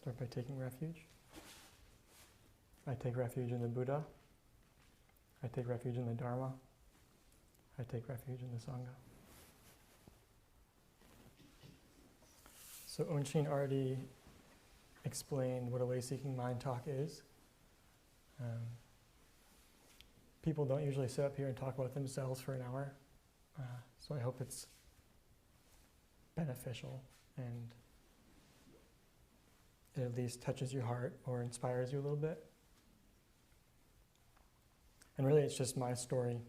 start by taking refuge. I take refuge in the Buddha. I take refuge in the Dharma. I take refuge in the Sangha. So Onshin already explained what a way-seeking mind talk is. People don't usually sit up here and talk about themselves for an hour, so I hope it's beneficial and it at least touches your heart or inspires you a little bit. And really it's just my story,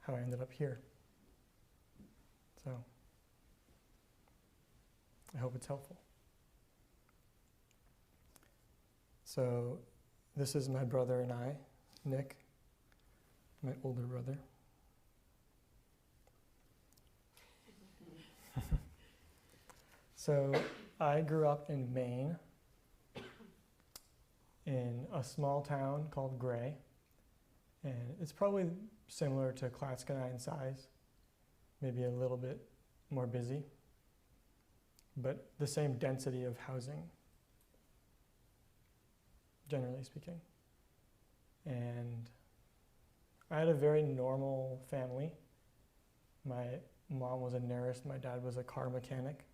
how I ended up here. So I hope it's helpful. So this is my brother and I, Nick, my older brother. So I grew up in Maine, in a small town called Gray, and it's probably similar to Clatskanie in size, maybe a little bit more busy, but the same density of housing, generally speaking. And I had a very normal family. My mom was a nurse, my dad was a car mechanic,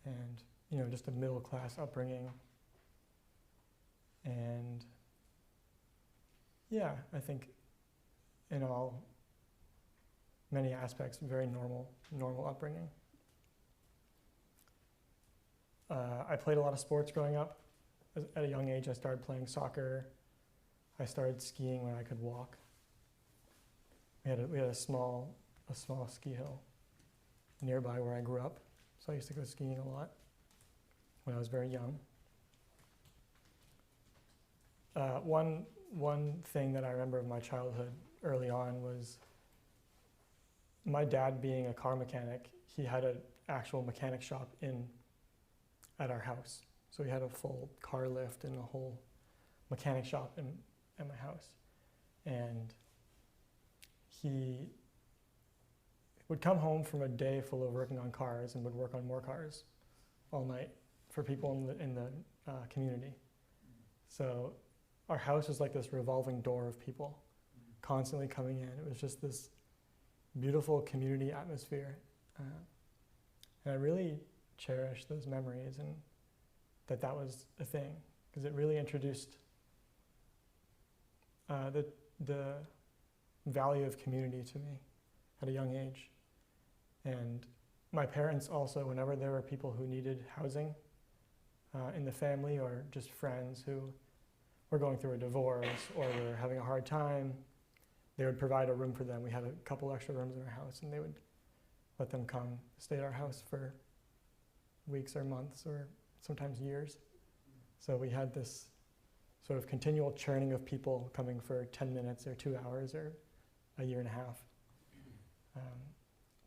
and just a middle class upbringing. And yeah, I think in all, many aspects, very normal upbringing. I played a lot of sports growing up. At a young age, I started playing soccer. I started skiing when I could walk. We had a small ski hill nearby where I grew up, so I used to go skiing a lot when I was very young. One thing that I remember of my childhood early on was my dad being a car mechanic. He had an actual mechanic shop at our house. So he had a full car lift and a whole mechanic shop at my house. And he would come home from a day full of working on cars and would work on more cars all night for people in the community. So our house was like this revolving door of people constantly coming in. It was just this beautiful community atmosphere. And I really cherish those memories and that was a thing, because it really introduced the value of community to me at a young age. And my parents also, whenever there were people who needed housing in the family or just friends who were going through a divorce or were having a hard time, they would provide a room for them. We had a couple extra rooms in our house, and they would let them come stay at our house for weeks or months or sometimes years. So we had this sort of continual churning of people coming for 10 minutes or 2 hours or a year and a half.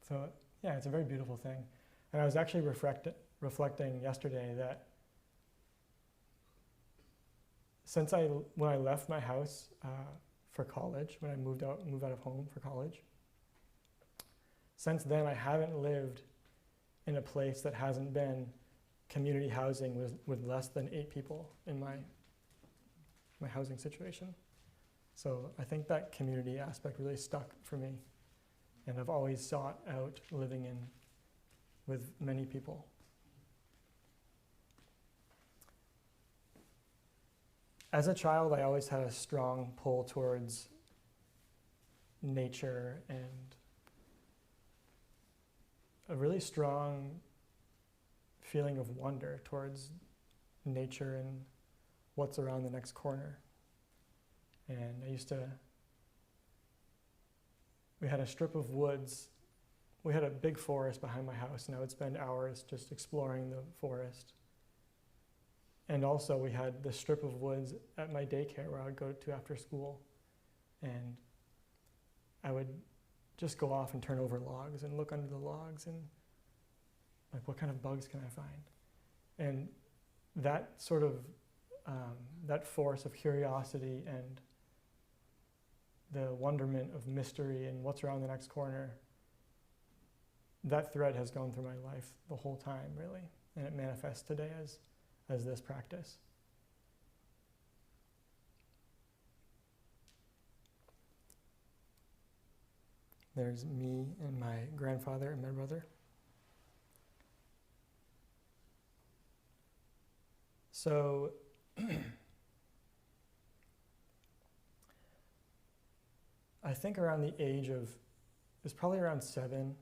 So yeah, it's a very beautiful thing. And I was actually reflecting yesterday that when I left my house for college, when I moved out of home for college, since then I haven't lived in a place that hasn't been community housing with less than 8 people in my housing situation. So I think that community aspect really stuck for me, and I've always sought out living with many people. As a child, I always had a strong pull towards nature and a really strong feeling of wonder towards nature and what's around the next corner. And we had a strip of woods. We had a big forest behind my house, and I would spend hours just exploring the forest. And also we had this strip of woods at my daycare where I would go to after school. And I would just go off and turn over logs and look under the logs and like, what kind of bugs can I find? And that sort of, that force of curiosity and the wonderment of mystery and what's around the next corner that thread has gone through my life the whole time, really, and it manifests today as this practice. There's me and my grandfather and my brother. So I think around the age of, it's probably around 7.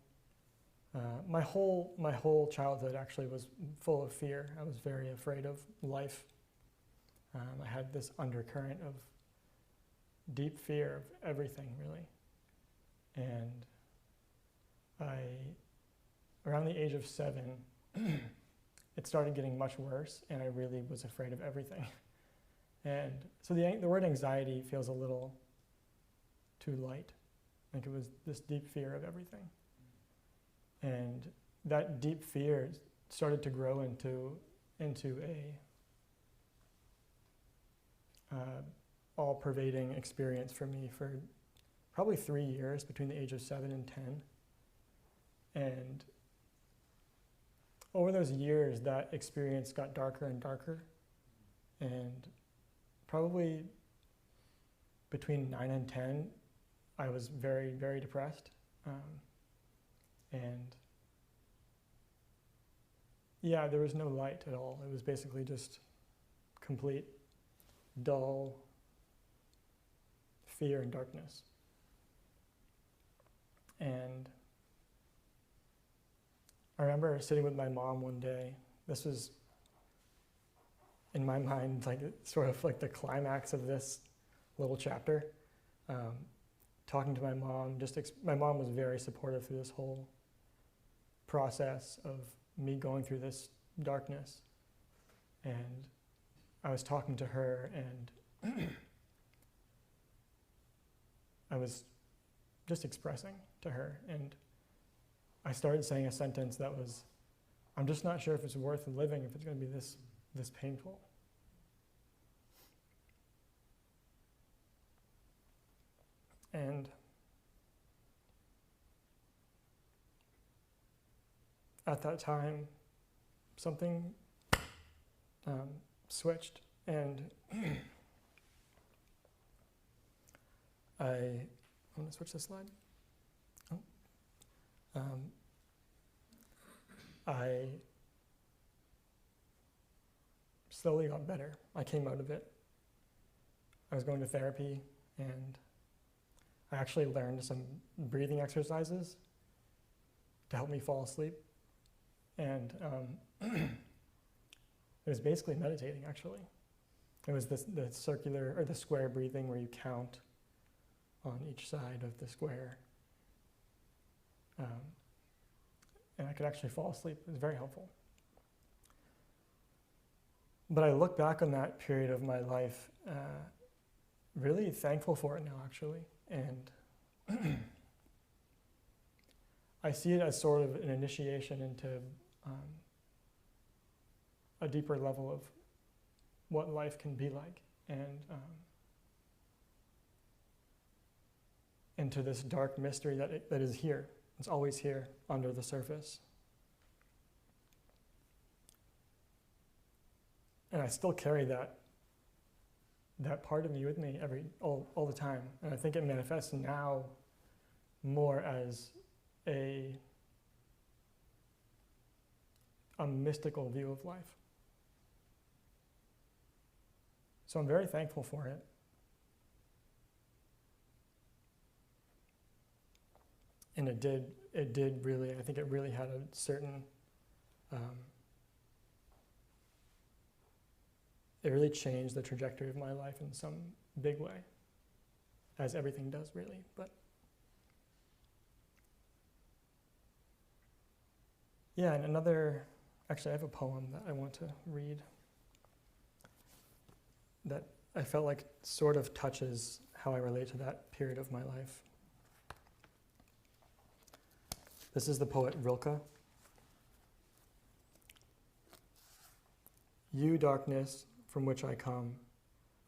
My whole childhood actually was full of fear. I was very afraid of life. I had this undercurrent of deep fear of everything, really. And around the age of 7, it started getting much worse, and I really was afraid of everything. And so the word anxiety feels a little too light. Like it was this deep fear of everything. And that deep fear started to grow into a all-pervading experience for me for probably 3 years, between the age of 7 and 10. And over those years, that experience got darker and darker. And probably between 9 and 10, I was very, very depressed. And yeah, there was no light at all. It was basically just complete, dull fear and darkness. And I remember sitting with my mom one day. This was, in my mind, like sort of like the climax of this little chapter. Talking to my mom, my mom was very supportive through this whole process of me going through this darkness. And I was talking to her, and I was just expressing to her. And I started saying a sentence that was, I'm just not sure if it's worth living if it's going to be this painful. And at that time, something switched, and I'm going to switch the slide. I slowly got better. I came out of it. I was going to therapy, and I actually learned some breathing exercises to help me fall asleep. And it was basically meditating, actually. It was the circular or the square breathing where you count on each side of the square. And I could actually fall asleep. It was very helpful. But I look back on that period of my life, really thankful for it now, actually. And I see it as sort of an initiation into a deeper level of what life can be like, and into this dark mystery that is here. It's always here under the surface. And I still carry that part of me with me all the time. And I think it manifests now more as a mystical view of life. So I'm very thankful for it. And it did really, I think it really had a certain, it really changed the trajectory of my life in some big way, as everything does, really. But yeah, and actually I have a poem that I want to read that I felt like sort of touches how I relate to that period of my life. This is the poet Rilke. You, darkness, from which I come,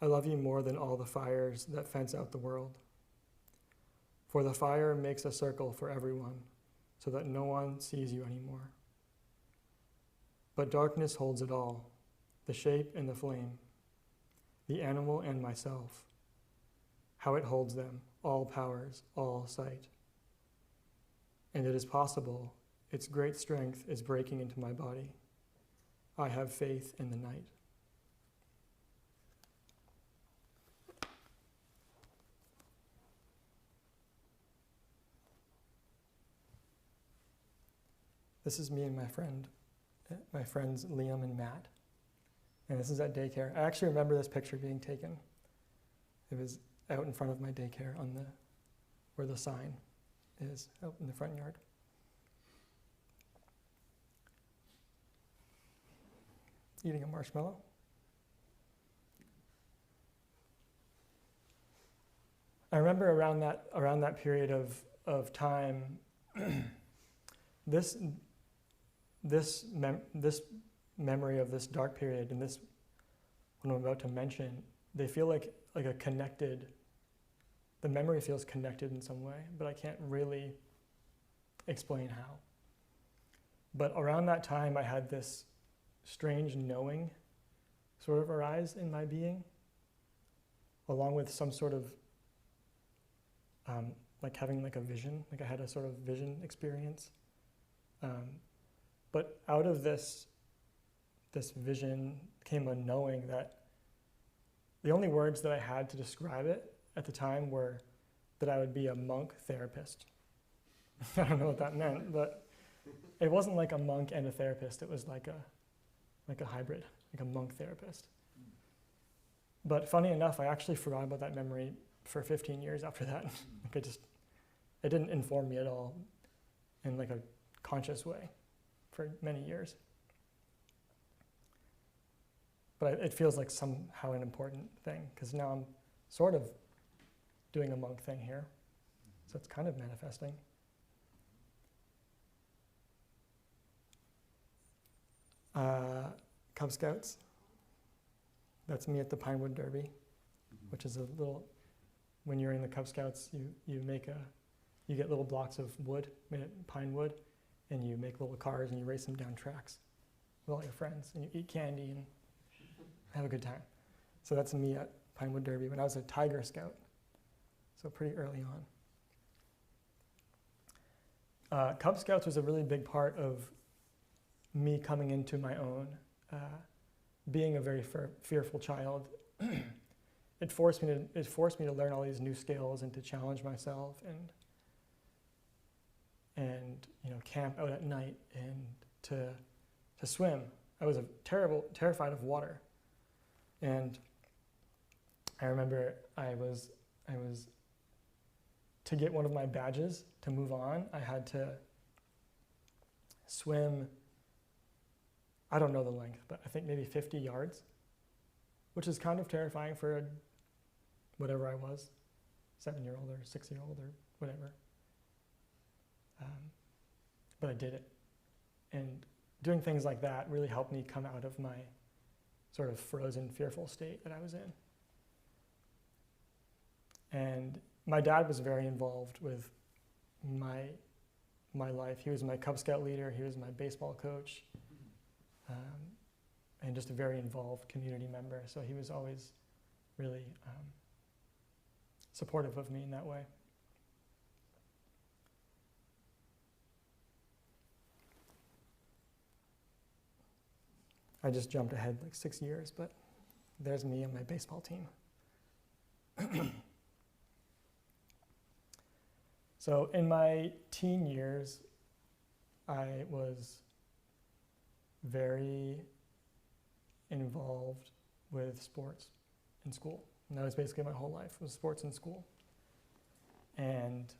I love you more than all the fires that fence out the world. For the fire makes a circle for everyone, so that no one sees you anymore. But darkness holds it all, the shape and the flame, the animal and myself, how it holds them, all powers, all sight. And it is possible, its great strength is breaking into my body. I have faith in the night. This is me and my friends Liam and Matt. And this is at daycare. I actually remember this picture being taken. It was out in front of my daycare where the sign is, out in the front yard. Eating a marshmallow. I remember around that period of time, this memory of this dark period and this what I'm about to mention, they feel like a connected. The memory feels connected in some way, but I can't really explain how. But around that time, I had this strange knowing sort of arise in my being, along with some sort of like having like a vision, like I had a sort of vision experience. But out of this vision came a knowing that the only words that I had to describe it at the time were that I would be a monk therapist. I don't know what that meant, but it wasn't like a monk and a therapist. It was like a hybrid, like a monk therapist. But funny enough, I actually forgot about that memory for 15 years after that. Like it didn't inform me at all in like a conscious way for many years. But it feels like somehow an important thing, because now I'm sort of doing a monk thing here. So it's kind of manifesting. Cub Scouts. That's me at the Pinewood Derby, which is a little, when you're in the Cub Scouts, you get little blocks of wood, made of pine wood, and you make little cars and you race them down tracks with all your friends, and you eat candy and have a good time. So that's me at Pinewood Derby when I was a Tiger Scout, so pretty early on. Cub Scouts was a really big part of me coming into my own, being a very fearful child. It forced me to learn all these new skills and to challenge myself and camp out at night and to swim. I was terrified of water. And I remember I was to get one of my badges to move on, I had to swim, I don't know the length, but I think maybe 50 yards, which is kind of terrifying for whatever I was, 7-year-old or 6-year-old or whatever. But I did it. And doing things like that really helped me come out of my sort of frozen, fearful state that I was in. And my dad was very involved with my life. He was my Cub Scout leader, he was my baseball coach, and just a very involved community member. So he was always really supportive of me in that way. I just jumped ahead like 6 years, but there's me and my baseball team. So in my teen years, I was very involved with sports in school. And that was basically my whole life, was sports in school. And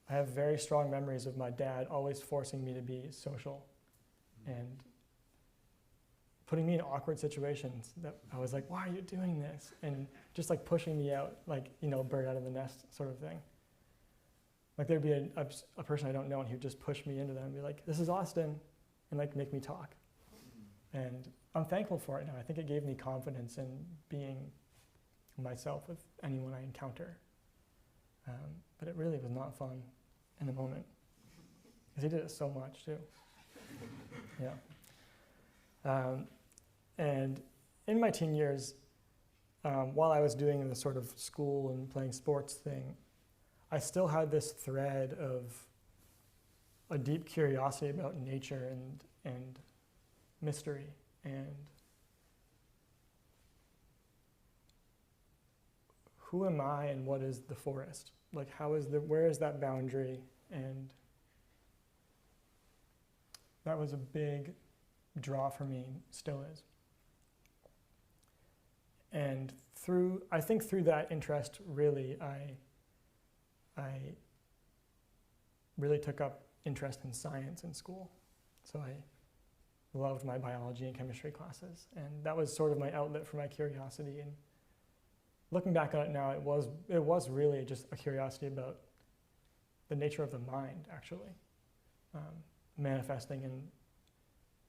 I have very strong memories of my dad always forcing me to be social and putting me in awkward situations that I was like, why are you doing this? And just like pushing me out, like, bird out of the nest sort of thing. Like there'd be a person I don't know and he would just push me into them and be like, this is Austin, and like make me talk. And I'm thankful for it now. I think it gave me confidence in being myself with anyone I encounter. But it really was not fun in the moment. because he did it so much too. Yeah. And in my teen years, while I was doing the sort of school and playing sports thing, I still had this thread of a deep curiosity about nature and mystery and who am I and what is the forest? Like where is that boundary? And that was a big draw for me, still is. And I think through that interest, really, I really took up interest in science in school. So I loved my biology and chemistry classes, and that was sort of my outlet for my curiosity. And looking back on it now, it was really just a curiosity about the nature of the mind, actually, manifesting and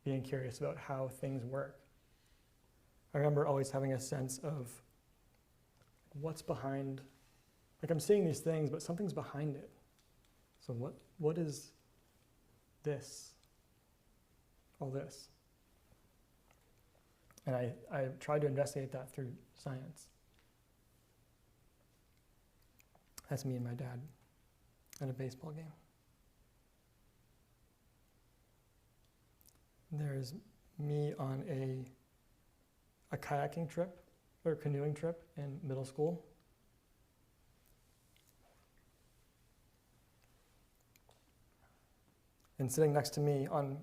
being curious about how things work. I remember always having a sense of what's behind, like I'm seeing these things, but something's behind it. So what is this? All this. And I tried to investigate that through science. That's me and my dad at a baseball game. There's me on a kayaking trip or canoeing trip in middle school. And sitting next to me on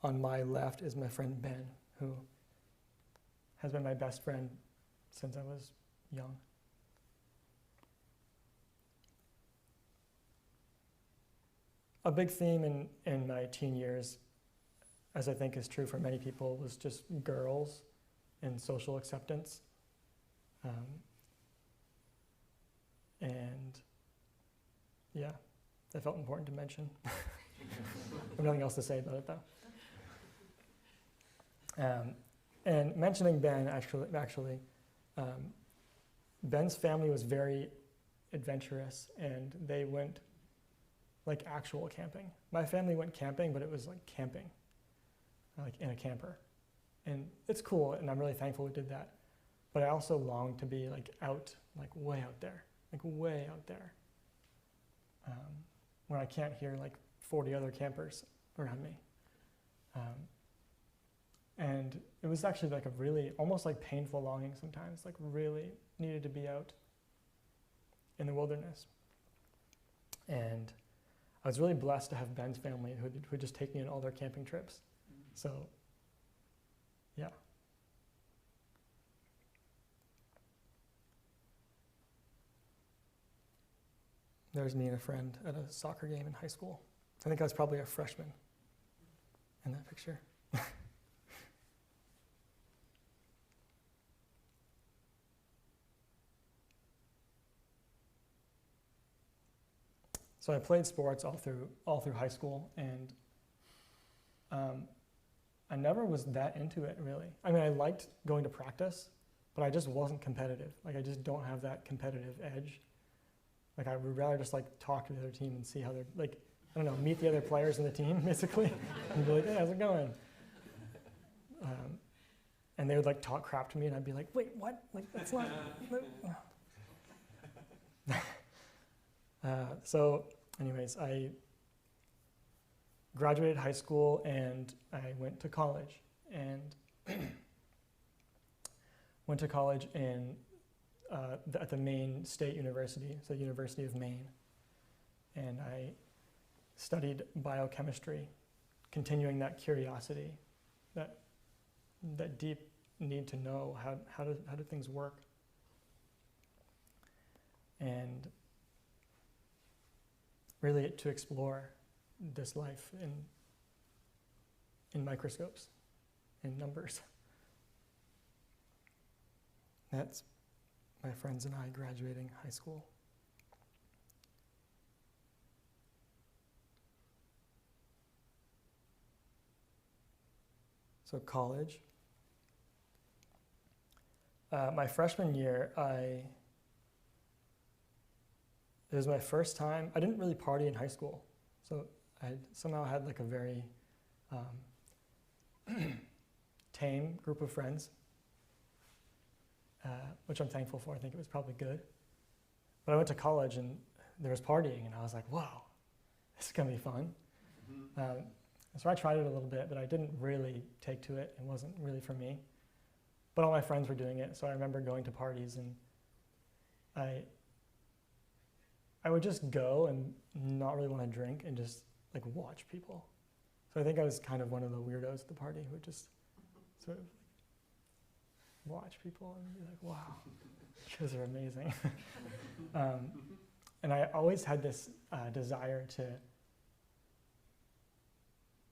my left is my friend Ben, who has been my best friend since I was young. A big theme in my teen years, as I think is true for many people, was just girls and social acceptance. And yeah, that felt important to mention. I have nothing else to say about it though. And mentioning Ben, actually, Ben's family was very adventurous, and they went like actual camping. My family went camping, but it was like camping, like in a camper. And it's cool, and I'm really thankful we did that. But I also longed to be like out, like way out there, where I can't hear like 40 other campers around me. And it was actually like a really, almost like painful longing sometimes, like really needed to be out in the wilderness. And I was really blessed to have Ben's family who would just take me on all their camping trips. So, yeah. There's me and a friend at a soccer game in high school. I think I was probably a freshman in that picture. So I played sports all through high school, and I never was that into it, really. I mean, I liked going to practice, but I just wasn't competitive. Like, I just don't have that competitive edge. Like, I would rather just like talk to the other team and see how they're, like, I don't know, meet the other players in the team, basically, and be like, hey, how's it going? And they would like talk crap to me, and I'd be like, wait, what? Like, that's not. So anyways, I graduated high school and I went to college, and went to college at the Maine State University, so University of Maine, and I studied biochemistry, continuing that curiosity, that deep need to know how do things work. And really to explore this life in microscopes, in numbers. That's my friends and I graduating high school. So college. My freshman year, it was my first time. I didn't really party in high school, so I somehow had like a very tame group of friends, which I'm thankful for. I think it was probably good. But I went to college and there was partying, and I was like, wow, this is going to be fun. So I tried it a little bit, but I didn't really take to it. It wasn't really for me. But all my friends were doing it, so I remember going to parties, and I would just go and not really want to drink and just like watch people. So I think I was kind of one of the weirdos at the party who would just sort of watch people and be like, wow, you guys are amazing. And I always had this desire to,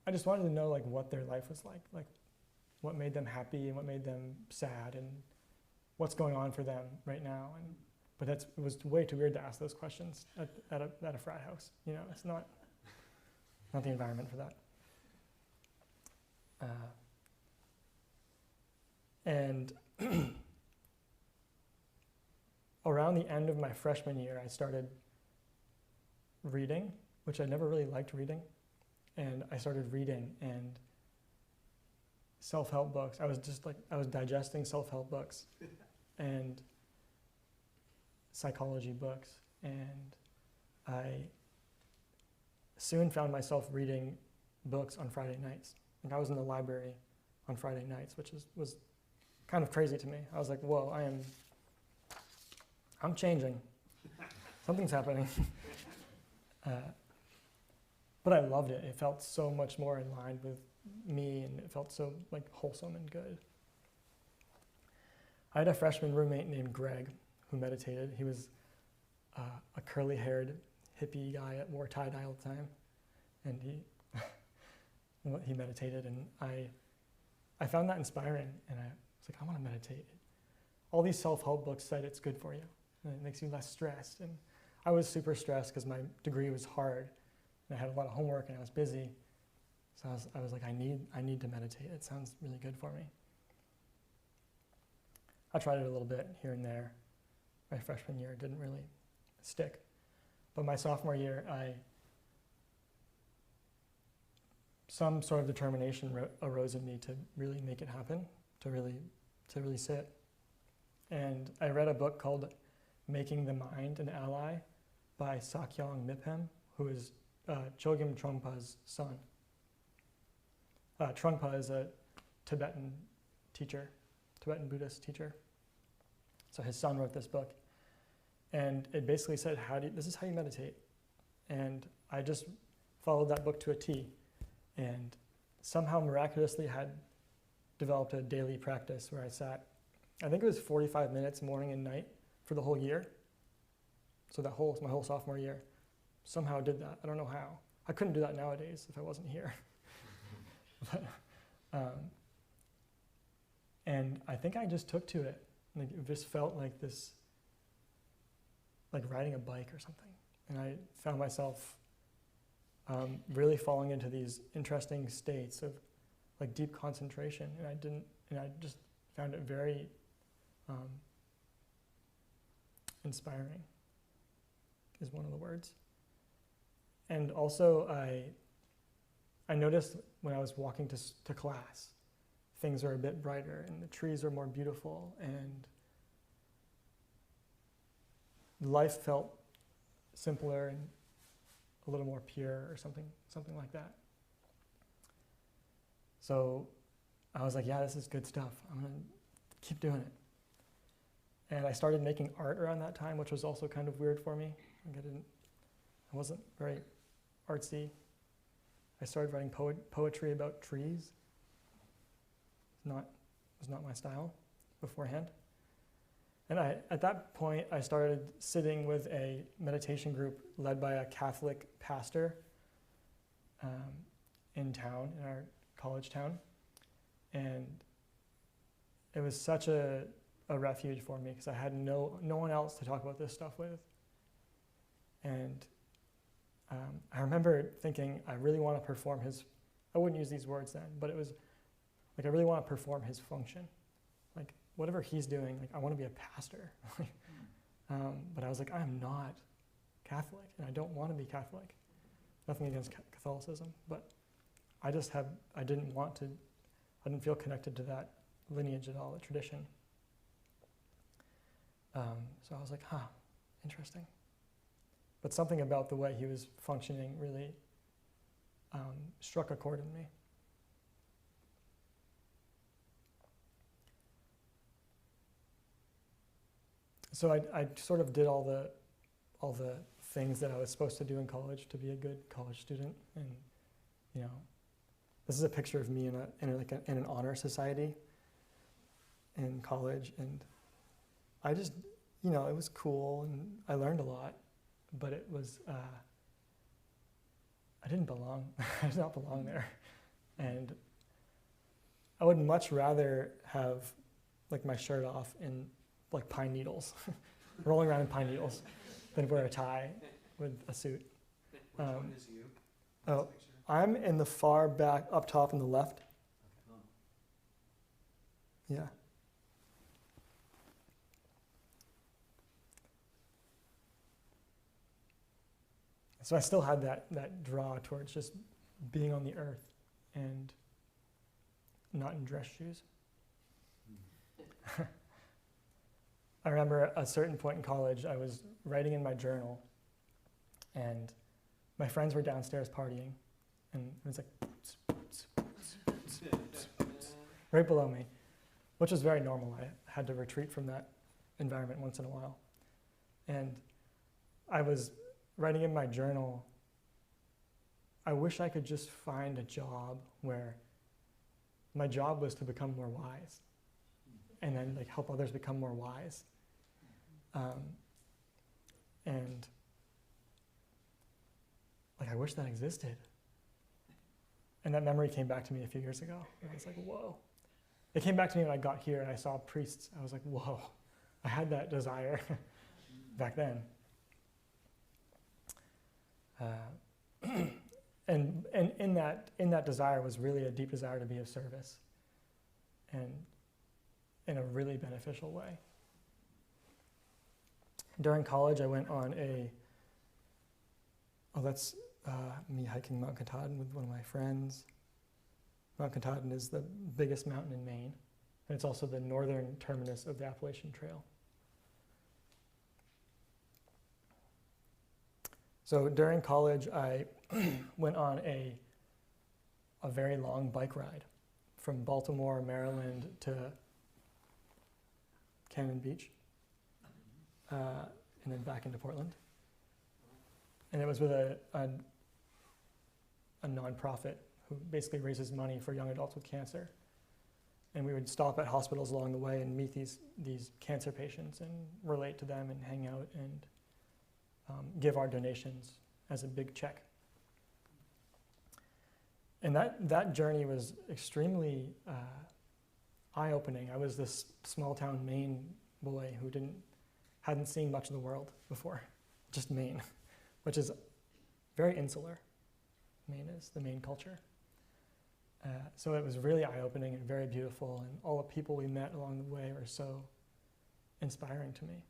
I just wanted to know like what their life was like what made them happy and what made them sad and what's going on for them right now. But it was way too weird to ask those questions at a frat house. You know, it's not the environment for that. And around the end of my freshman year, I started reading, which I never really liked reading. And I started reading and self-help books. I was digesting self-help books and psychology books. And I soon found myself reading books on Friday nights. Like I was in the library on Friday nights, which was kind of crazy to me. I was like, whoa, I'm changing. Something's happening. But I loved it. It felt so much more in line with me, and it felt so like wholesome and good. I had a freshman roommate named Greg who meditated. He was a curly-haired hippie guy that wore tie-dye all the time, and he meditated, and I found that inspiring, and I was like, I want to meditate. All these self-help books said it's good for you, and it makes you less stressed, and I was super stressed because my degree was hard, and I had a lot of homework, and I was busy, so I was like, I need to meditate. It sounds really good for me. I tried it a little bit here and there. My freshman year didn't really stick, but my sophomore year, some sort of determination arose in me to really make it happen, to really sit. And I read a book called Making the Mind an Ally by Sakyong Mipham, who is Chogyam Trungpa's son. Trungpa is a Tibetan Buddhist teacher. So his son wrote this book. And it basically said, this is how you meditate. And I just followed that book to a T. And somehow miraculously had developed a daily practice where I sat, I think it was 45 minutes morning and night for the whole year. So my whole sophomore year, somehow did that. I don't know how. I couldn't do that nowadays if I wasn't here. And I think I just took to it. Like it just felt like this, like riding a bike or something. And I found myself really falling into these interesting states of like deep concentration, and I just found it very inspiring is one of the words. And also I noticed when I was walking to class, things were a bit brighter and the trees were more beautiful and life felt simpler and a little more pure or something like that. So I was like, yeah, this is good stuff. I'm going to keep doing it. And I started making art around that time, which was also kind of weird for me. Like I wasn't very artsy. I started writing poetry about trees. It was not my style beforehand. And at that point, I started sitting with a meditation group led by a Catholic pastor in our college town. And it was such a refuge for me because I had no one else to talk about this stuff with. And I remember thinking, I really want to perform I wouldn't use these words then, but it was like, I really want to perform his function. Like, whatever he's doing, like, I want to be a pastor. But I was like, I'm not Catholic, and I don't want to be Catholic. Nothing against Catholicism, but I didn't feel connected to that lineage at all, the tradition. So I was like, interesting. But something about the way he was functioning really struck a chord in me. So I sort of did all the things that I was supposed to do in college to be a good college student, and this is a picture of me in an honor society in college, and I just it was cool and I learned a lot, but it was I didn't belong. I did not belong there, and I would much rather have like my shirt off in like pine needles, rolling around in pine needles, than wear a tie with a suit. Which one is you? Oh, I'm in the far back, up top on the left. Yeah. So I still had that draw towards just being on the earth and not in dress shoes. I remember at a certain point in college, I was writing in my journal, and my friends were downstairs partying, and it was like right below me, which was very normal. I had to retreat from that environment once in a while. And I was writing in my journal, I wish I could just find a job where my job was to become more wise, and then like help others become more wise. And like I wish that existed. And that memory came back to me a few years ago. And I was like, whoa. It came back to me when I got here and I saw priests. I was like, whoa, I had that desire back then. And in that desire was really a deep desire to be of service, and in a really beneficial way. During college, I went on that's me hiking Mount Katahdin with one of my friends. Mount Katahdin is the biggest mountain in Maine, and it's also the northern terminus of the Appalachian Trail. So during college, I went on a very long bike ride from Baltimore, Maryland to Cannon Beach, and then back into Portland. And it was with a nonprofit who basically raises money for young adults with cancer. And we would stop at hospitals along the way and meet these cancer patients and relate to them and hang out and give our donations as a big check. And that journey was extremely eye-opening. I was this small-town Maine boy who hadn't seen much of the world before, just Maine, which is very insular. Maine is the Maine culture. So it was really eye-opening and very beautiful, and all the people we met along the way were so inspiring to me.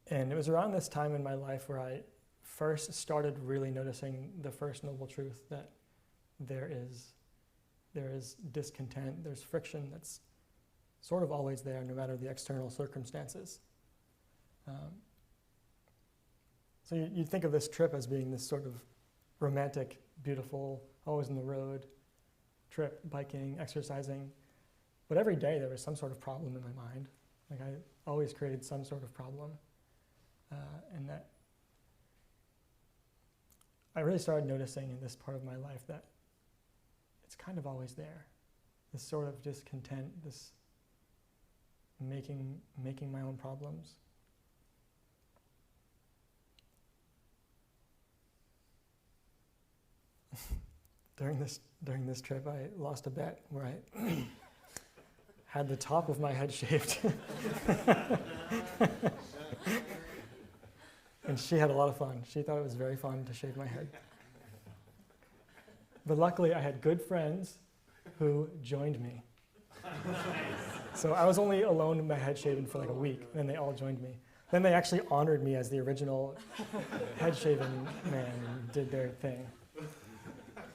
And it was around this time in my life where I first started really noticing the first noble truth that there is discontent, there's friction that's sort of always there no matter the external circumstances. So you think of this trip as being this sort of romantic, beautiful, always on the road trip, biking, exercising. But every day there was some sort of problem in my mind. Like I always created some sort of problem. And that I really started noticing in this part of my life that it's kind of always there. This sort of discontent, this making my own problems. During this trip, I lost a bet where I had the top of my head shaved. And she had a lot of fun. She thought it was very fun to shave my head. But luckily, I had good friends who joined me. So I was only alone with my head shaven for like a week, and then they all joined me. Then they actually honored me as the original head shaven man and did their thing.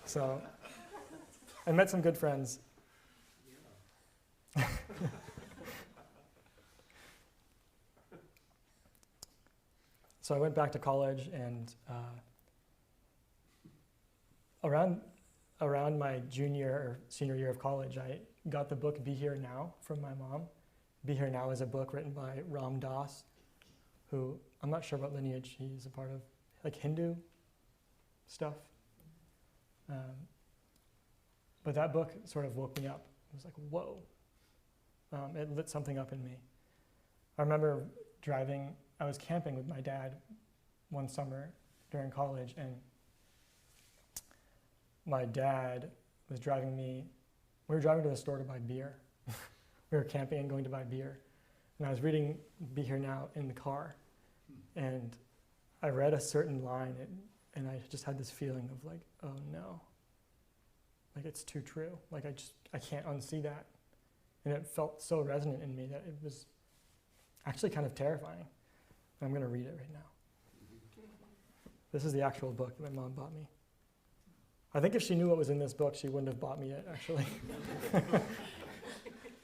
So I met some good friends. So I went back to college, and around my junior or senior year of college, I got the book Be Here Now from my mom. Be Here Now is a book written by Ram Dass, who I'm not sure what lineage he's a part of, like Hindu stuff. But that book sort of woke me up. It was like, whoa. It lit something up in me. I remember I was camping with my dad one summer during college, and my dad was driving me. We were driving to the store to buy beer. We were camping and going to buy beer. And I was reading Be Here Now in the car. And I read a certain line, and I just had this feeling of like, oh no. Like, it's too true. Like, I can't unsee that. And it felt so resonant in me that it was actually kind of terrifying. I'm going to read it right now. This is the actual book that my mom bought me. I think if she knew what was in this book, she wouldn't have bought me it, actually.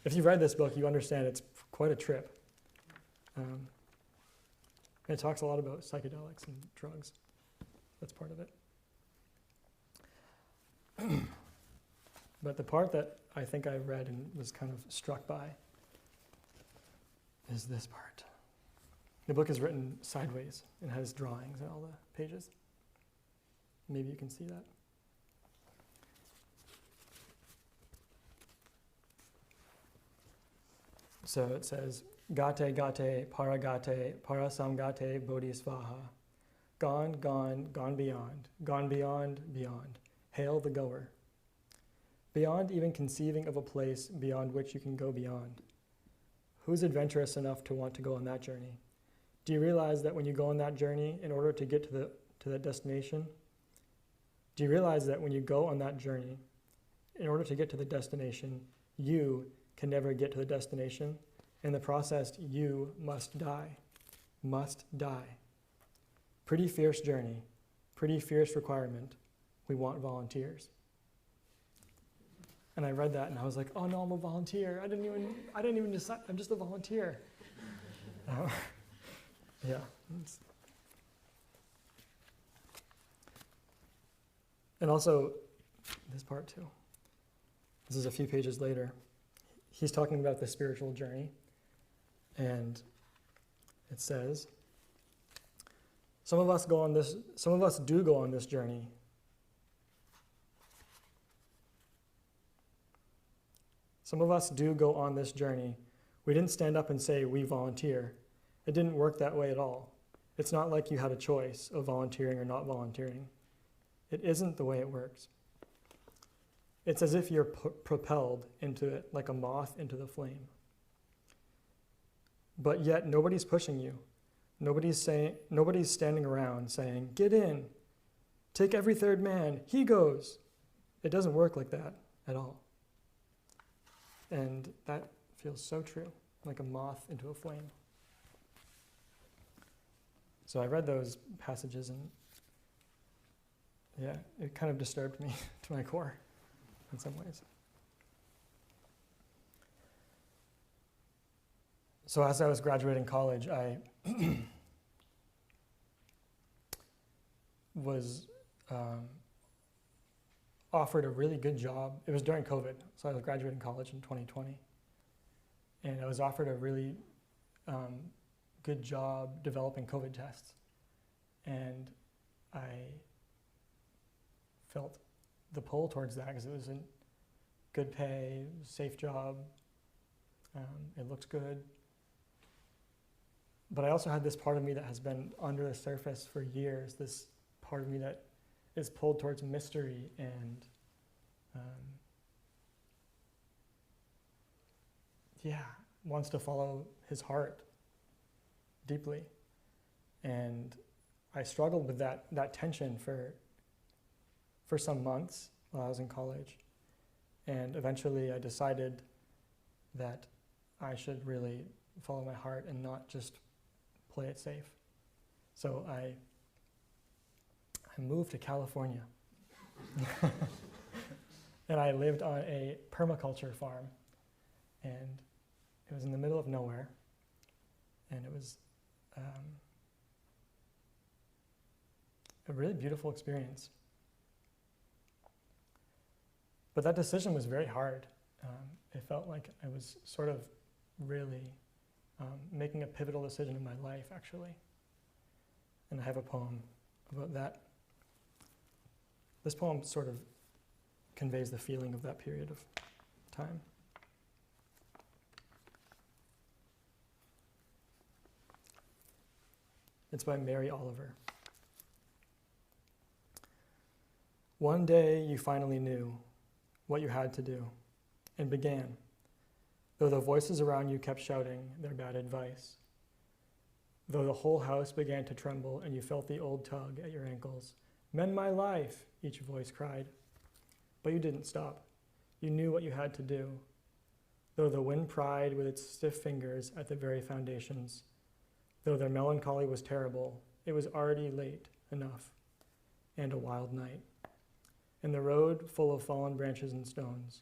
If you read this book, you understand it's quite a trip. It talks a lot about psychedelics and drugs. That's part of it. But the part that I think I read and was kind of struck by is this part. The book is written sideways and has drawings in all the pages. Maybe you can see that. So it says, Gate gate paragate parasamgate bodhisvaha. Gone, gone, gone beyond, beyond. Hail the goer. Beyond even conceiving of a place beyond which you can go beyond. Who's adventurous enough to want to go on that journey? Do you realize that when you go on that journey, in order to get to that destination, do you realize that when you go on that journey, in order to get to the destination, you can never get to the destination? In the process, you must die. Must die. Pretty fierce journey. Pretty fierce requirement. We want volunteers. And I read that and I was like, oh no, I'm a volunteer. I didn't even decide. I'm just a volunteer. Yeah. And also, this part too. This is a few pages later. He's talking about the spiritual journey. And it says, some of us do go on this journey. Some of us do go on this journey. We didn't stand up and say, we volunteer. It didn't work that way at all. It's not like you had a choice of volunteering or not volunteering. It isn't the way it works. It's as if you're propelled into it like a moth into the flame. But yet nobody's pushing you. Nobody's standing around saying, get in, take every third man, he goes. It doesn't work like that at all. And that feels so true, like a moth into a flame. So I read those passages and yeah, it kind of disturbed me to my core in some ways. So as I was graduating college, I was offered a really good job. It was during COVID, so I was graduating college in 2020. And I was offered a really good job developing COVID tests. And I felt the pull towards that because it was a good pay, safe job, it looked good. But I also had this part of me that has been under the surface for years, this part of me that is pulled towards mystery and wants to follow his heart deeply. And I struggled with that tension for some months while I was in college. And eventually I decided that I should really follow my heart and not just play it safe. So I moved to California. And I lived on a permaculture farm. And it was in the middle of nowhere. And it was a really beautiful experience. But that decision was very hard. It felt like I was sort of really making a pivotal decision in my life, actually. And I have a poem about that. This poem sort of conveys the feeling of that period of time. It's by Mary Oliver. One day you finally knew what you had to do and began, though the voices around you kept shouting their bad advice, though the whole house began to tremble and you felt the old tug at your ankles. Mend my life, each voice cried. But you didn't stop. You knew what you had to do, though the wind pried with its stiff fingers at the very foundations. Though their melancholy was terrible, it was already late enough, and a wild night, and the road full of fallen branches and stones.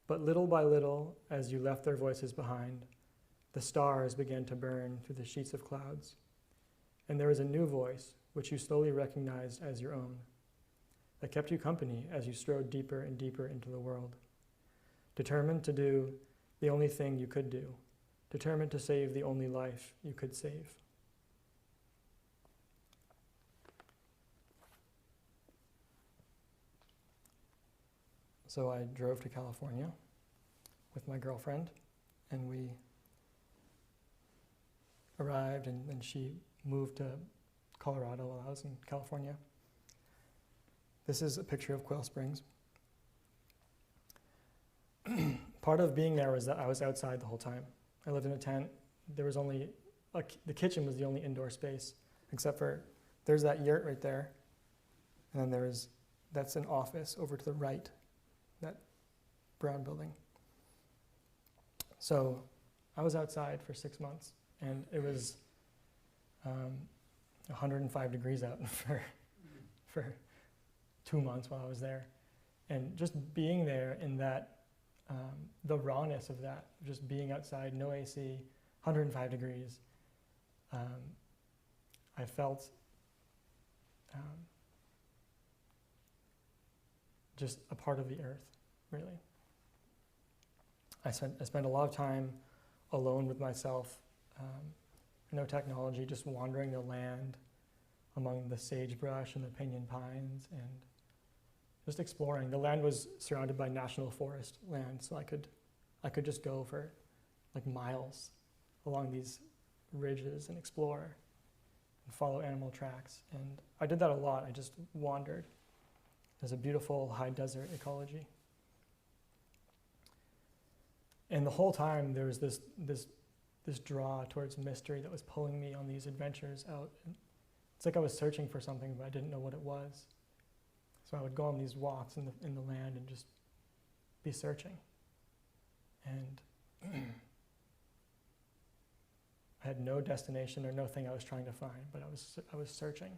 But little by little, as you left their voices behind, the stars began to burn through the sheets of clouds, and there was a new voice which you slowly recognized as your own, that kept you company as you strode deeper and deeper into the world, determined to do the only thing you could do, determined to save the only life you could save. So I drove to California with my girlfriend, and we arrived, and then she moved to Colorado while I was in California. This is a picture of Quail Springs. Part of being there was that I was outside the whole time. I lived in a tent. There was only, the kitchen was the only indoor space, except for, there's that yurt right there, and then that's an office over to the right, that brown building. So I was outside for 6 months, and it was 105 degrees out for 2 months while I was there. And just being there in that, the rawness of that, just being outside, no AC, 105 degrees, I felt just a part of the earth, really. I spent a lot of time alone with myself, no technology, just wandering the land among the sagebrush and the pinyon pines and just exploring. The land was surrounded by national forest land, so I could just go for like miles along these ridges and explore and follow animal tracks. And I did that a lot. I just wandered. There's a beautiful high desert ecology. And the whole time there was this draw towards mystery that was pulling me on these adventures out. And it's like I was searching for something, but I didn't know what it was. So I would go on these walks in the land and just be searching. And I had no destination or no thing I was trying to find, but I was searching.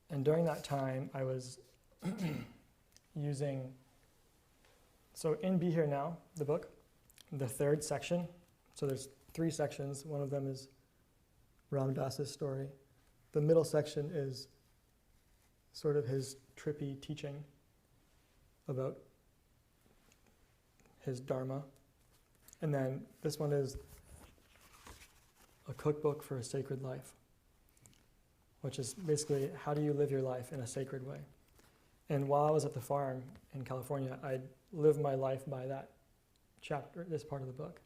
And during that time, I was using, so in Be Here Now, the book, the third section, so there's 3 sections. One of them is Ram Dass's story. The middle section is sort of his trippy teaching about his Dharma. And then this one is a cookbook for a sacred life, which is basically how do you live your life in a sacred way. And while I was at the farm in California, I lived my life by that chapter, this part of the book.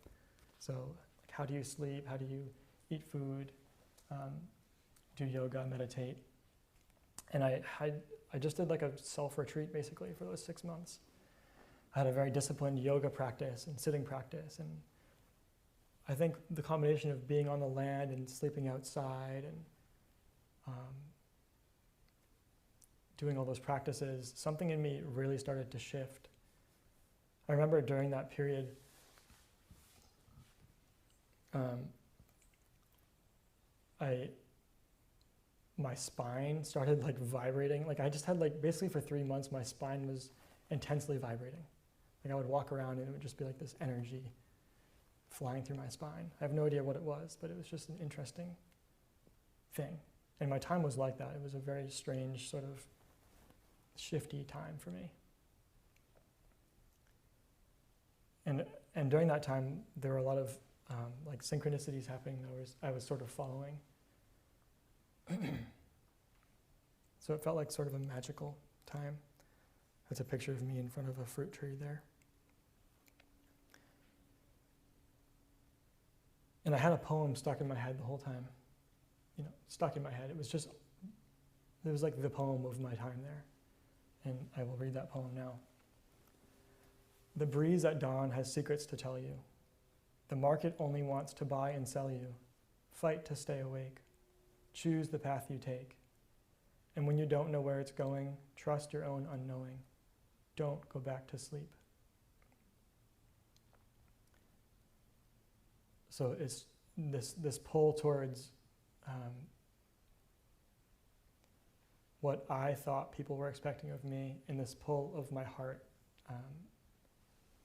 So like, how do you sleep? How do you eat food? Do yoga, meditate? And I just did like a self-retreat basically for those 6 months. I had a very disciplined yoga practice and sitting practice. And I think the combination of being on the land and sleeping outside and doing all those practices, something in me really started to shift. I remember during that period, my spine started like vibrating. Like I just had like, basically for 3 months, my spine was intensely vibrating. Like I would walk around and it would just be like this energy flying through my spine. I have no idea what it was, but it was just an interesting thing. And my time was like that. It was a very strange sort of shifty time for me. And during that time, there were a lot of like synchronicities happening that I was sort of following. So it felt like sort of a magical time. That's a picture of me in front of a fruit tree there. And I had a poem stuck in my head the whole time. You know, stuck in my head. It was like the poem of my time there. And I will read that poem now. The breeze at dawn has secrets to tell you. The market only wants to buy and sell you. Fight to stay awake. Choose the path you take. And when you don't know where it's going, trust your own unknowing. Don't go back to sleep. So it's this pull towards what I thought people were expecting of me, and this pull of my heart,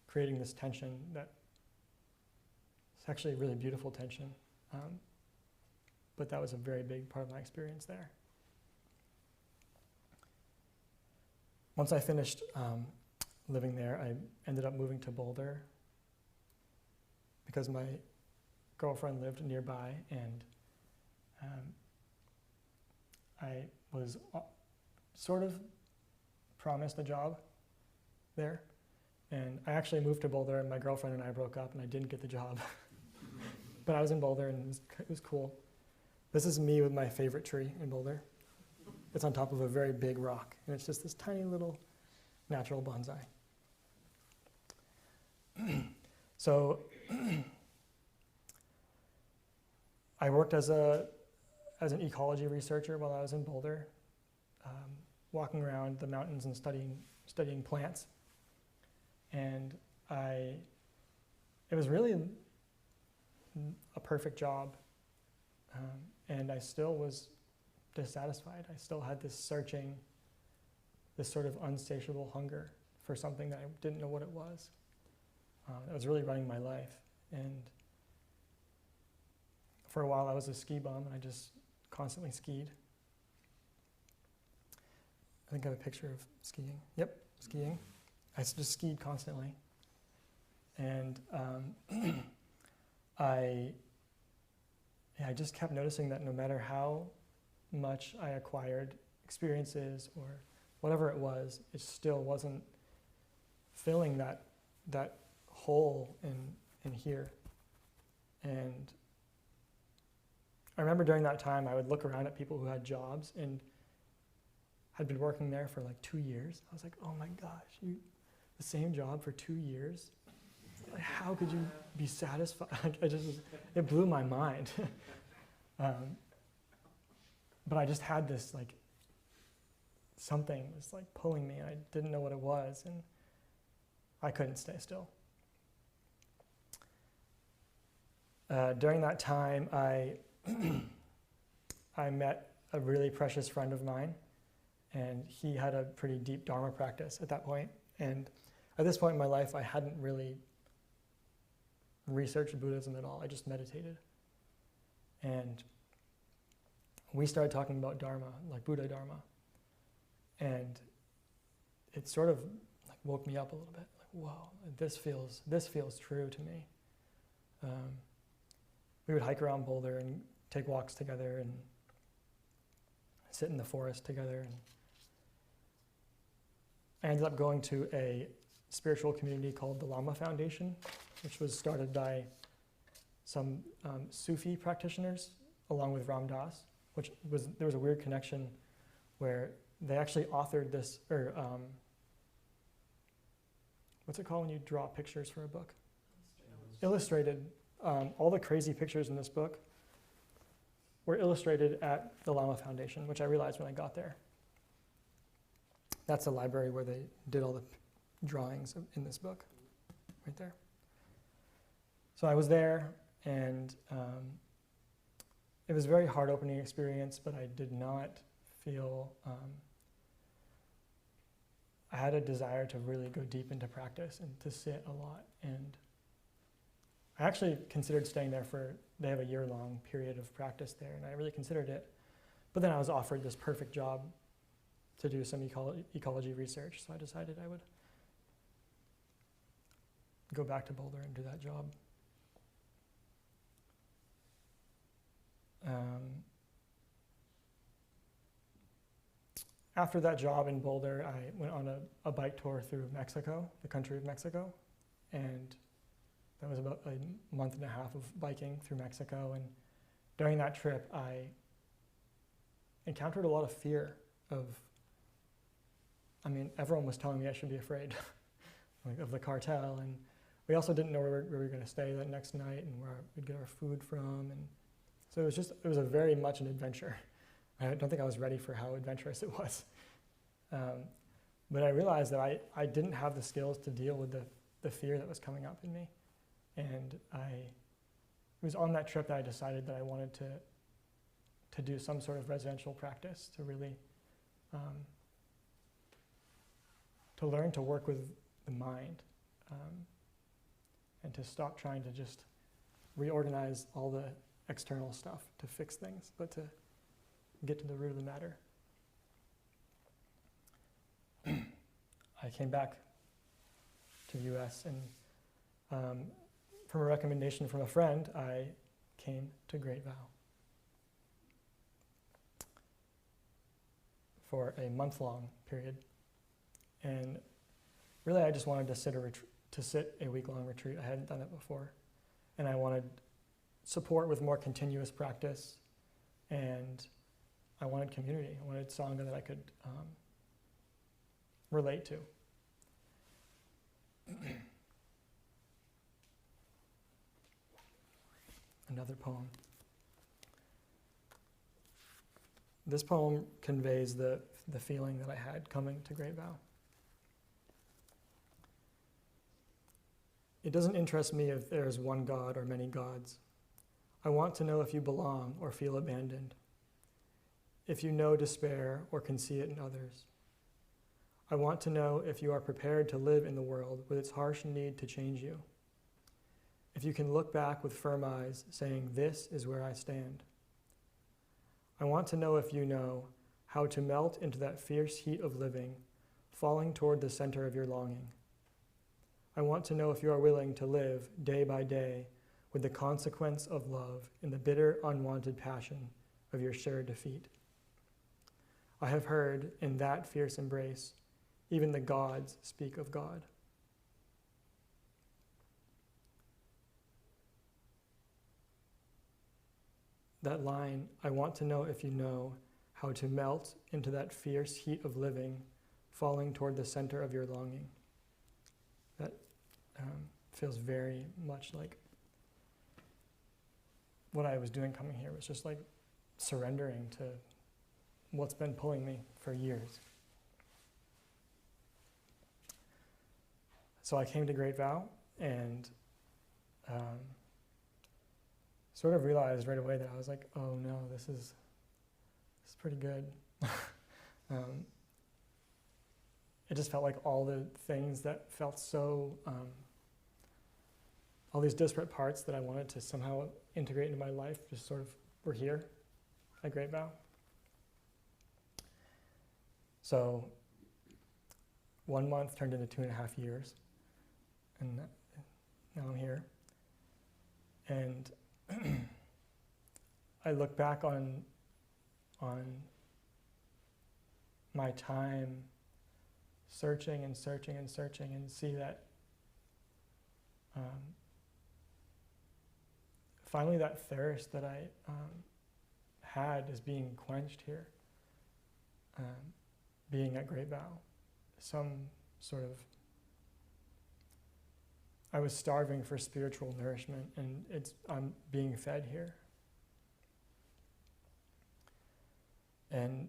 creating this tension that it's actually a really beautiful tension. But that was a very big part of my experience there. Once I finished living there, I ended up moving to Boulder because my girlfriend lived nearby, and I was sort of promised a job there. And I actually moved to Boulder, and my girlfriend and I broke up, and I didn't get the job. But I was in Boulder, and it was cool. This is me with my favorite tree in Boulder. It's on top of a very big rock, and it's just this tiny little natural bonsai. So I worked as an ecology researcher while I was in Boulder, walking around the mountains and studying plants. And it was really a perfect job, and I still was dissatisfied. I still had this searching, this sort of unsatiable hunger for something that I didn't know what it was. It was really running my life. And for a while I was a ski bum, and I just constantly skied. I think I have a picture of skiing. Yep, skiing. I just skied constantly. And I just kept noticing that no matter how much I acquired experiences or whatever it was, it still wasn't filling that hole in here. And I remember during that time, I would look around at people who had jobs and had been working there for like 2 years. I was like, oh my gosh, the same job for 2 years? Like, how could you be satisfied? Like, it blew my mind. But I just had this like, something was like pulling me, and I didn't know what it was, and I couldn't stay still. During that time, I met a really precious friend of mine, and he had a pretty deep Dharma practice at that point. And at this point in my life, I hadn't really researched Buddhism at all. I just meditated. And we started talking about Dharma, like Buddha Dharma. And it sort of like woke me up a little bit. Like, whoa, this feels true to me. We would hike around Boulder and take walks together and sit in the forest together. And I ended up going to a spiritual community called the Lama Foundation, which was started by some Sufi practitioners along with Ram Dass, there was a weird connection where they actually authored this, or what's it called when you draw pictures for a book? Illustrated. All the crazy pictures in this book were illustrated at the Lama Foundation, which I realized when I got there. That's the library where they did all the drawings in this book, right there. So I was there, and it was a very hard opening experience, but I did not feel, I had a desire to really go deep into practice and to sit a lot. And I actually considered staying there they have a year-long period of practice there, and I really considered it. But then I was offered this perfect job to do some ecology research, so I decided I would go back to Boulder and do that job. After that job in Boulder, I went on a bike tour through Mexico, the country of Mexico, and that was about a month and a half of biking through Mexico. And during that trip, I encountered a lot of fear everyone was telling me I should be afraid of the cartel, and we also didn't know where we were going to stay that next night and where we'd get our food from. And so it was a very much an adventure. I don't think I was ready for how adventurous it was. But I realized that I didn't have the skills to deal with the fear that was coming up in me. And it was on that trip that I decided that I wanted to do some sort of residential practice to really, to learn to work with the mind, and to stop trying to just reorganize all the external stuff to fix things, but to get to the root of the matter. I came back to the US, and from a recommendation from a friend, I came to Great Vow for a month-long period. And really, I just wanted to sit a week-long retreat. I hadn't done it before. And I wanted support with more continuous practice, and I wanted community. I wanted Sangha that I could relate to. Another poem. This poem conveys the feeling that I had coming to Great Vow. It doesn't interest me if there is one God or many gods. I want to know if you belong or feel abandoned, if you know despair or can see it in others. I want to know if you are prepared to live in the world with its harsh need to change you, if you can look back with firm eyes saying, "This is where I stand." I want to know if you know how to melt into that fierce heat of living, falling toward the center of your longing. I want to know if you are willing to live day by day with the consequence of love in the bitter, unwanted passion of your shared defeat. I have heard in that fierce embrace, even the gods speak of God. That line, I want to know if you know how to melt into that fierce heat of living, falling toward the center of your longing. That feels very much like what I was doing coming here. Was just like surrendering to what's been pulling me for years. So I came to Great Vow and sort of realized right away that I was like, oh no, this is pretty good. It just felt like all the things that felt so, all these disparate parts that I wanted to somehow integrate into my life just sort of were here at Great Vow. So 1 month turned into 2.5 years, and now I'm here. And I look back on my time searching and searching and searching and see that finally that thirst that I had is being quenched here, being at Great Vow. Some sort of, I was starving for spiritual nourishment, and I'm being fed here. And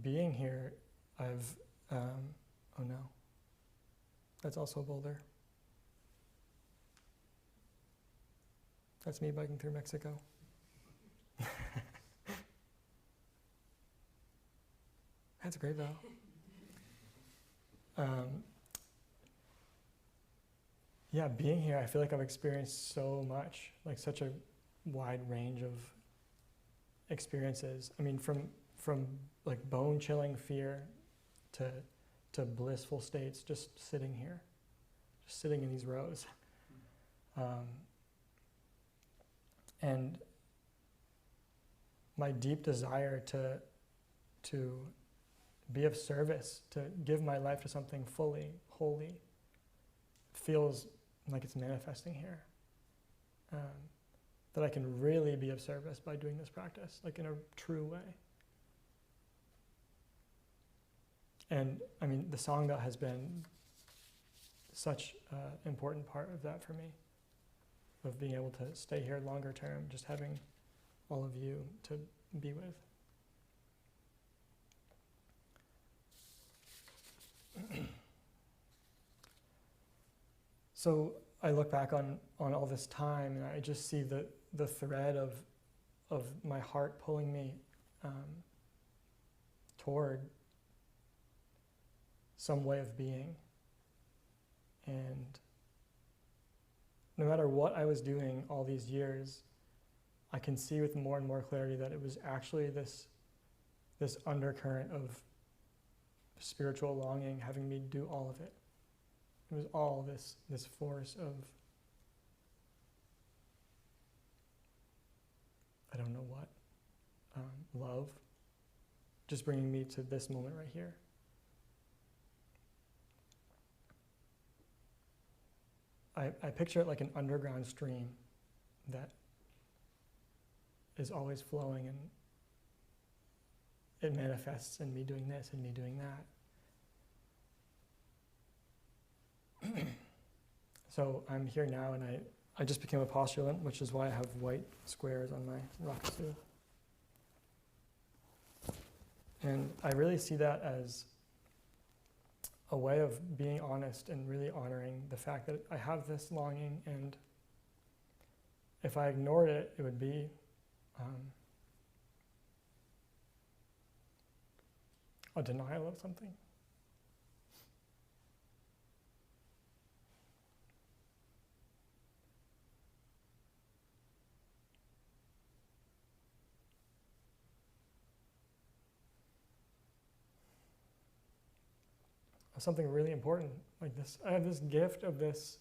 being here, I've, oh no, that's also a boulder. That's me biking through Mexico. That's great, Val. Yeah, being here, I feel like I've experienced so much, like such a wide range of experiences. I mean, from like bone-chilling fear to blissful states, just sitting here, just sitting in these rows. And my deep desire to be of service, to give my life to something fully, wholly, feels like it's manifesting here. That I can really be of service by doing this practice, like in a true way. And I mean, the Sangha has been such an important part of that for me, of being able to stay here longer term, just having all of you to be with. So I look back on all this time, and I just see the thread of my heart pulling me toward some way of being. And no matter what I was doing all these years, I can see with more and more clarity that it was actually this undercurrent of spiritual longing having me do all of it. It was all this force of, I don't know what, love, just bringing me to this moment right here. I picture it like an underground stream that is always flowing, and it manifests in me doing this and me doing that. So I'm here now, and I just became a postulant, which is why I have white squares on my rakusu. And I really see that as a way of being honest and really honoring the fact that I have this longing, and if I ignored it, it would be a denial of something. Something really important like this. I have this gift of this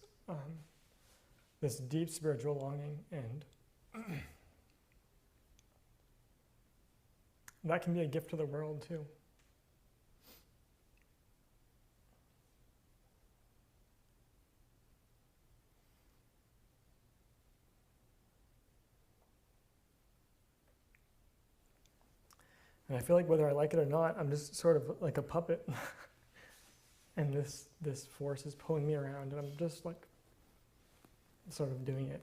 this deep spiritual longing, and that can be a gift to the world too. And I feel like whether I like it or not, I'm just sort of like a puppet. And this force is pulling me around, and I'm just like sort of doing it.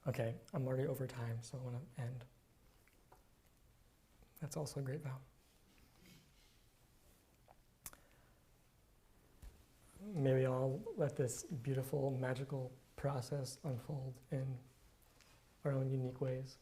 Okay, I'm already over time, so I want to end. That's also a great vow. Maybe I'll let this beautiful, magical process unfold in our own unique ways.